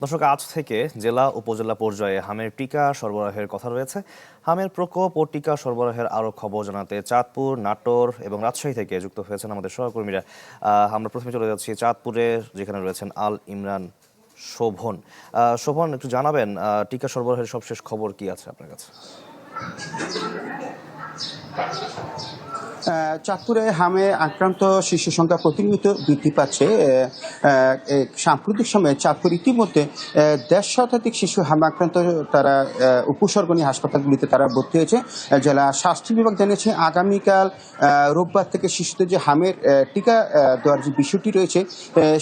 দর্শক, আজ থেকে জেলা উপজেলা পর্যায়ে হামের টিকা সরবরাহের কথা রয়েছে। হামের প্রকোপ ও টিকা সরবরাহের আরও খবর জানাতে চাঁদপুর, নাটোর এবং রাজশাহী থেকে যুক্ত হয়েছেন আমাদের সহকর্মীরা। আমরা প্রথমে চলে যাচ্ছি চাঁদপুরে, যেখানে রয়েছেন আল ইমরান শোভন। শোভন, একটু জানাবেন টিকা সরবরাহের সবশেষ খবর কি আছে আপনার কাছে? চাঁদপুরে হামে আক্রান্ত শিশু সংখ্যা প্রতিনিয়ত বৃদ্ধি পাচ্ছে। সাম্প্রতিক সময়ে চাঁদপুর ইতিমধ্যে ১৫০ শতাধিক শিশু হামে আক্রান্ত, তারা উপসর্গ নিয়ে হাসপাতালগুলিতে তারা ভর্তি হয়েছে। জেলা স্বাস্থ্য বিভাগ জানিয়েছে আগামীকাল রোববার থেকে শিশুদের যে হামের টিকা দেওয়ার যে বিষয়টি রয়েছে,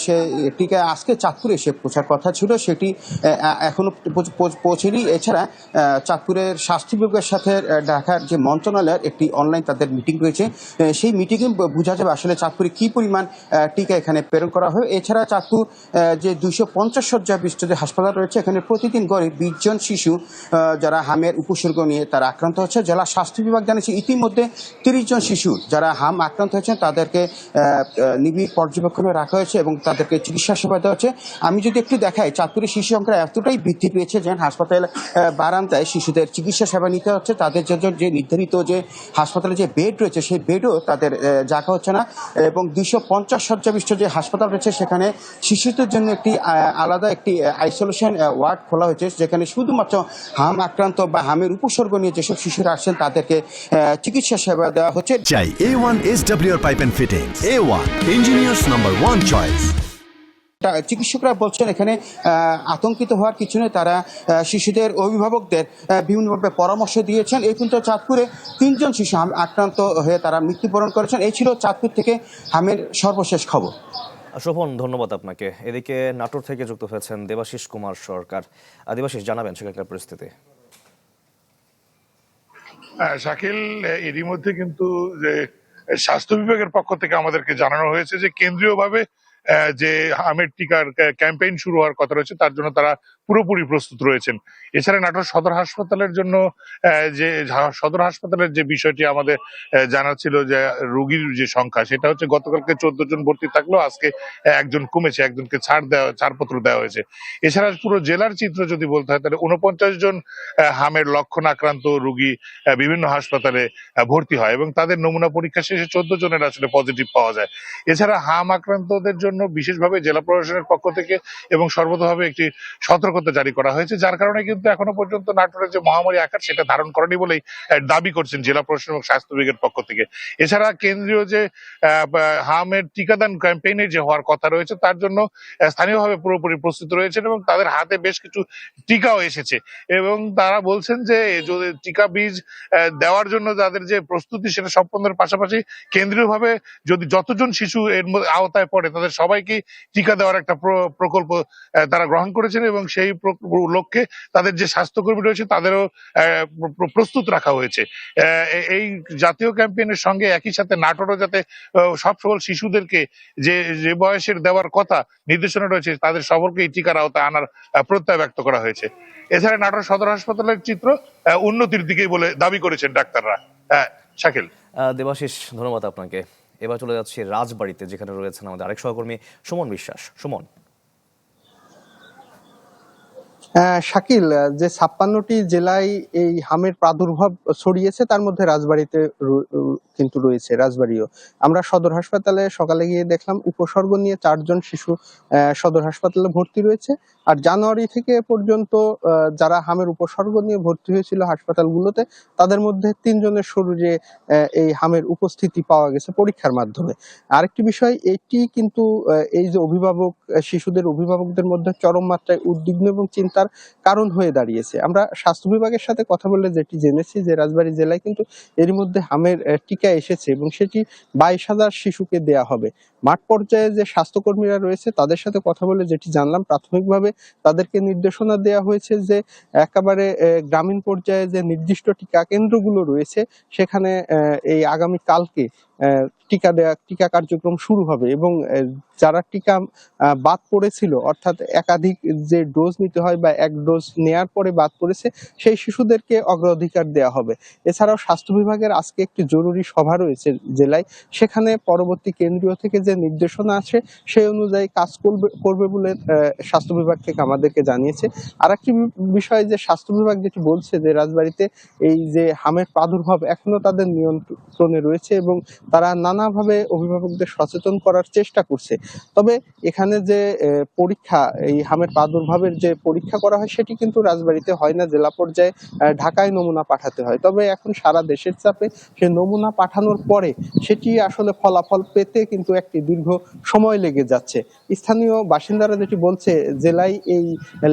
সে টিকা আজকে চাঁদপুরে এসে পৌঁছার কথা ছিল, সেটি এখনো পৌঁছেনি। এছাড়া চাঁদপুরের স্বাস্থ্য বিভাগের সাথে ঢাকার যে মন্ত্রণালয়ের একটি অনলাইন তাদের মিটিং রয়েছে, সেই মিটিংয়ে বোঝা যাবে আসলে চাঁদপুরে কি পরিমাণ টিকা এখানে প্রেরণ করা হয়। এছাড়া চাঁদপুর যে 250 শয্যা বিশিষ্ট যে হাসপাতাল রয়েছে, এখানে প্রতিদিন গড়ে 20 জন শিশু যারা হামের উপসর্গ নিয়ে তারা আক্রান্ত হচ্ছে। জেলা স্বাস্থ্য বিভাগ জানিয়েছে ইতিমধ্যে 30 জন শিশু যারা হাম আক্রান্ত হয়েছেন তাদেরকে নিবিড় পর্যবেক্ষণে রাখা হয়েছে এবং তাদেরকে চিকিৎসা সেবা দেওয়া হচ্ছে। আমি যদি একটু দেখাই, চাঁদপুরের শিশু সংখ্যা এতটাই বৃদ্ধি পেয়েছে যে হাসপাতাল বারান্দায় শিশুদের চিকিৎসা সেবা নিতে হচ্ছে। তাদের জন্য যে নির্ধারিত যে হাসপাতালে যে বেড রয়েছে, সেই বেডও তাদের জায়গা হচ্ছে না এবং 250 শয্যা বিশিষ্ট যে হাসপাতাল রয়েছে, সেখানে শিশুদের জন্য একটি আলাদা একটি আইসোলেশন ওয়ার্ড খোলা হয়েছে, যেখানে শুধুমাত্র হাম আক্রান্ত বা হামের উপসর্গ নিয়ে যেসব শিশুরা আসছেন তাদেরকে চিকিৎসা সেবা দেওয়া হচ্ছে। চাই A1 SWR pipe and fittings, A1 engineers number 1 choice. চিকিৎসকরা বলছেন এখানে আতঙ্কিত হওয়ার কিছু নেই। তারা শিশুদের অভিভাবকদের বিভিন্নভাবে পরামর্শ দিয়েছেন। এই পর্যন্ত চাঁদপুরে 3 জন শিশু আক্রান্ত হয়ে তারা মৃত্যুবরণ করেছেন। এই ছিল চাঁদপুর থেকে হামের সর্বশেষ খবর। শোভন, ধন্যবাদ আপনাকে। এদিকে নাটোর থেকে যুক্ত হয়েছেন দেবাশিস কুমার সরকার। দেবাশিস, জানাবেন সেখানকার পরিস্থিতি। শাকিল, এরই মধ্যে কিন্তু যে স্বাস্থ্য বিভাগের পক্ষ থেকে আমাদেরকে জানানো হয়েছে যে কেন্দ্রীয়ভাবে যে আমের টিকার ক্যাম্পেইন শুরু হওয়ার কথা রয়েছে, তার জন্য তারা পুরোপুরি প্রস্তুত রয়েছেন। এছাড়া নাটোর সদর হাসপাতালের জন্য যে সদর হাসপাতালের যে বিষয়টি আমাদের জানা ছিল, যে রোগীর যে সংখ্যা, সেটা হচ্ছে গতকালকে 14 জন ভর্তি থাকলেও আজকে একজন কমেছে, একজনকে ছাড়পত্র দেওয়া হয়েছে। এছাড়া পুরো জেলার চিত্র যদি বলতে হয়, তাহলে 49 জন হামের লক্ষণ আক্রান্ত রোগী বিভিন্ন হাসপাতালে ভর্তি হয় এবং তাদের নমুনা পরীক্ষা শেষে 14 জনের আসলে পজিটিভ পাওয়া যায়। এছাড়া হাম আক্রান্তদের জন্য বিশেষভাবে জেলা প্রশাসনের পক্ষ থেকে এবং সর্বতভাবে একটি সতর্কতা জারি করা হয়েছে, যার কারণে কিন্তু এখনো পর্যন্ত নাটোরের যে মহামারী আকার, সেটা ধারণ করেনি বলেই দাবি করছেন জেলা প্রশাসন এবং স্বাস্থ্য বিভাগের পক্ষ থেকে। এছাড়া কেন্দ্রীয় যে হামের টিকাদান ক্যাম্পেইনের যে হওয়ার কথা রয়েছে, তার জন্য স্থানীয়ভাবে পুরোপুরি প্রস্তুত রয়েছেন এবং তাদের হাতে বেশ কিছু টিকাও এসেছে এবং তারা বলছেন যে যদি টিকা বীজ দেওয়ার জন্য তাদের যে প্রস্তুতি, সেটা সম্পন্নের পাশাপাশি কেন্দ্রীয়ভাবে যদি যতজন শিশু এর আওতায় পড়ে তাদের সবাইকে টিকা দেওয়ার একটা প্রকল্প তারা গ্রহণ করেছেন এবং সেই লক্ষ্যে তাদের যে স্বাস্থ্যকর্মী রয়েছে তাদেরও প্রস্তুত রাখা হয়েছে। এই জাতীয় ক্যাম্পেইনের সঙ্গে একই সাথে নাটোরও যাতে সব সকল শিশুদেরকে যে যে বয়সের দেওয়ার কথা নির্দেশনা রয়েছে, তাদের সকলকে এই টিকার আওতায় আনার প্রত্যয় ব্যক্ত করা হয়েছে। এছাড়া নাটোর সদর হাসপাতালের চিত্র উন্নতির দিকেই বলে দাবি করেছেন ডাক্তাররা। শাকিল। দেবাশিস, ধন্যবাদ আপনাকে। এবার চলে যাচ্ছি রাজবাড়িতে, যেখানে রয়েছেন আমাদের আরেক সহকর্মী সুমন বিশ্বাস। সুমন। শাকিল, যে 56টি জেলায় এই হামের প্রাদুর্ভাব ছড়িয়েছে, তার মধ্যে রাজবাড়িতে কিন্তু রয়েছে, রাজবাড়িও। আমরা সদর হাসপাতালে সকালে গিয়ে দেখলাম উপসর্গ নিয়ে 4 জন শিশু সদর হাসপাতালে ভর্তি রয়েছে। আর জানুয়ারি থেকে পর্যন্ত যারা হামের উপসর্গ নিয়ে ভর্তি হয়েছিল হাসপাতালগুলোতে, তাদের মধ্যে 3 জনের শরীরে এই হামের উপস্থিতি পাওয়া গেছে পরীক্ষার মাধ্যমে। আরেকটি বিষয়, এটি কিন্তু এই যে শিশুদের অভিভাবকদের মধ্যে চরম মাত্রায় উদ্বিগ্ন এবং চিন্তার কারণ হয়ে দাঁড়িয়েছে। আমরা স্বাস্থ্য বিভাগের সাথে কথা বলে যেটি জেনেছি, যে রাজবাড়ী জেলায় কিন্তু এর মধ্যে হামের টিকা এসেছে এবং সেটি 22,000 শিশুকে দেয়া হবে। মাঠ পর্যায়ে যে স্বাস্থ্যকর্মীরা রয়েছে তাদের সাথে কথা বলে যেটি জানলাম, প্রাথমিকভাবে তাদেরকে নির্দেশনা দেওয়া হয়েছে যে একেবারে গ্রামীণ পর্যায়ে যে নির্দিষ্ট টিকা কেন্দ্রগুলো রয়েছে, সেখানে এই আগামী কালকে টিকা কার্যক্রম শুরু হবে এবং যারা টিকা বাদ পড়েছিল, অর্থাৎ একাধিক যে ডোজ নিতে হয় বা এক ডোজ নেয়ার পরে বাদ পড়েছে, সেই শিশুদেরকে অগ্রাধিকার দেওয়া হবে। এছাড়াও স্বাস্থ্য বিভাগের আজকে একটি জরুরি সভা রয়েছে জেলায়, সেখানে পরবর্তী কেন্দ্রীয় থেকে যে নির্দেশনা আছে সেই অনুযায়ী কাজ করবে বলে স্বাস্থ্য বিভাগ থেকে আমাদেরকে জানিয়েছে। আরেকটি বিষয় যে স্বাস্থ্য বিভাগ যেটি বলছে যে রাজবাড়ীতে এই যে হামের প্রাদুর্ভাব এখনো তাদের নিয়ন্ত্রণে রয়েছে এবং তারা নানাভাবে অভিভাবকদের সচেতন করার চেষ্টা করছে। তবে এখানে যে পরীক্ষা, এই হামের প্রাদুর্ভাবের যে পরীক্ষা করা হয় সেটি কিন্তু রাজবাড়ীতে হয় না, জেলা পর্যায়ে ঢাকায় নমুনা পাঠাতে হয়। তবে এখন সারা দেশের চাপে সে নমুনা পাঠানোর পরে সেটি আসলে ফলাফল পেতে কিন্তু একটি দীর্ঘ সময় লেগে যাচ্ছে। স্থানীয় বাসিন্দারা যেটি বলছে, জেলায় এই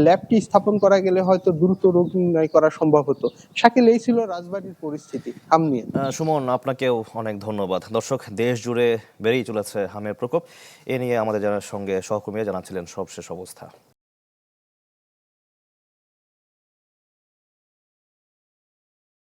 ল্যাবটি স্থাপন করা গেলে হয়তো দ্রুত রোগ নির্ণয় করা সম্ভব হতো। শাকিল, এই ছিল রাজবাড়ীর পরিস্থিতি হাম নিয়ে। সুমন, আপনাকেও অনেক ধন্যবাদ। দর্শক, দেশ জুড়ে বেড়েই চলেছে হামের প্রকোপ। এ নিয়ে আমাদের সঙ্গে সহকর্মীরা জানাচ্ছিলেন সবশেষ অবস্থা।